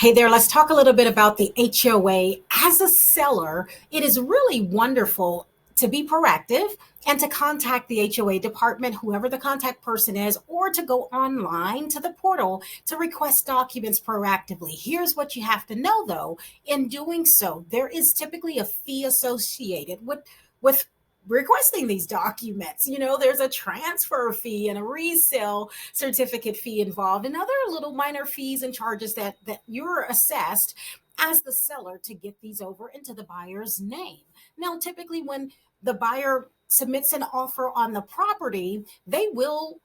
Hey there, let's talk a little bit about the HOA. As a seller, it is really wonderful to be proactive and to contact the HOA department, whoever the contact person is, or to go online to the portal to request documents proactively. Here's what you have to know though. In doing so, there is typically a fee associated with requesting these documents. There's a transfer fee and a resale certificate fee involved and other little minor fees and charges that you're assessed as the seller to get these over into the buyer's name. Now, typically when the buyer submits an offer on the property, they will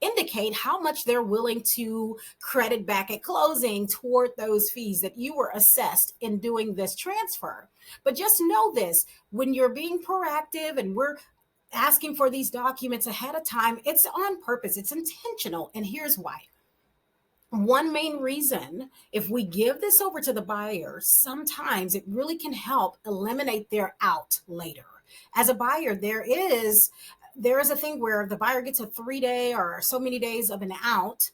indicate how much they're willing to credit back at closing toward those fees that you were assessed in doing this transfer. But just know this, when you're being proactive and we're asking for these documents ahead of time, it's on purpose, it's intentional. And here's why. One main reason, if we give this over to the buyer, sometimes it really can help eliminate their out later. As a buyer, there is a thing where the buyer gets a 3-day or so many days of an out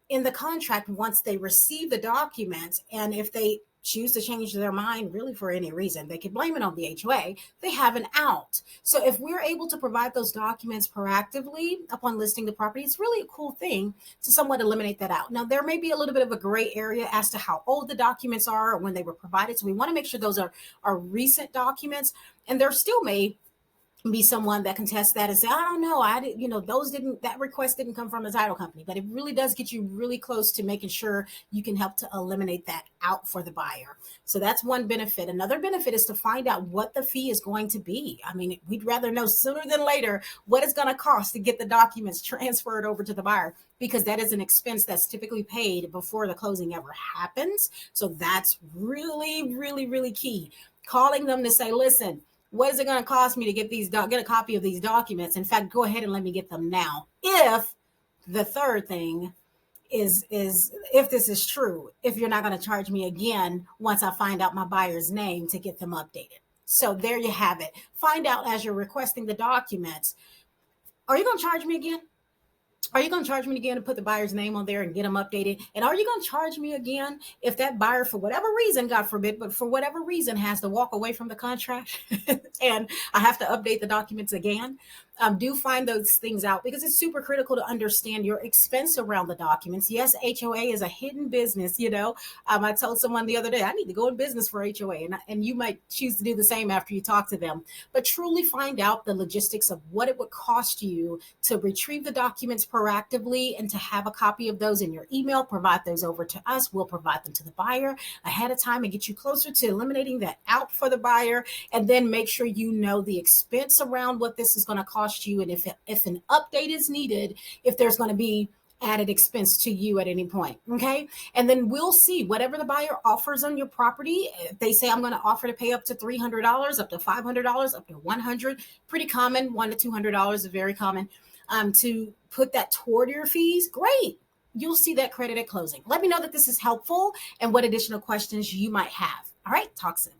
in the contract once they receive the documents. And if they choose to change their mind really for any reason, they could blame it on the HOA, they have an out. So if we're able to provide those documents proactively upon listing the property, it's really a cool thing to somewhat eliminate that out. Now, there may be a little bit of a gray area as to how old the documents are or when they were provided. So we want to make sure those are recent documents, and there still may be someone that can test that and say, I don't know, that request didn't come from the title company. But it really does get you really close to making sure you can help to eliminate that out for the buyer. So that's one benefit. Another benefit is to find out what the fee is going to be. I mean, we'd rather know sooner than later what it's going to cost to get the documents transferred over to the buyer, because that is an expense that's typically paid before the closing ever happens. So that's really, really, really key. Calling them to say, listen, what is it going to cost me to get get a copy of these documents? In fact, go ahead and let me get them now. If the third thing is if this is true, if you're not going to charge me again once I find out my buyer's name to get them updated. So there you have it. Find out as you're requesting the documents, are you going to charge me again? Are you going to charge me again to put the buyer's name on there and get them updated? And are you going to charge me again if that buyer, for whatever reason, God forbid, but for whatever reason, has to walk away from the contract and I have to update the documents again? Do find those things out, because it's super critical to understand your expense around the documents. Yes, HOA is a hidden business. I told someone the other day, I need to go in business for HOA, and you might choose to do the same after you talk to them. But truly find out the logistics of what it would cost you to retrieve the documents proactively and to have a copy of those in your email. Provide those over to us. We'll provide them to the buyer ahead of time and get you closer to eliminating that out for the buyer. And then make sure you know the expense around what this is going to cost you, and if an update is needed, if there's going to be added expense to you at any point. Okay. And then we'll see whatever the buyer offers on your property. If they say, I'm going to offer to pay up to $300, up to $500, up to $100, pretty common. $100 to $200 is very common. To put that toward your fees, great. You'll see that credit at closing. Let me know that this is helpful and what additional questions you might have. All right. Talk soon.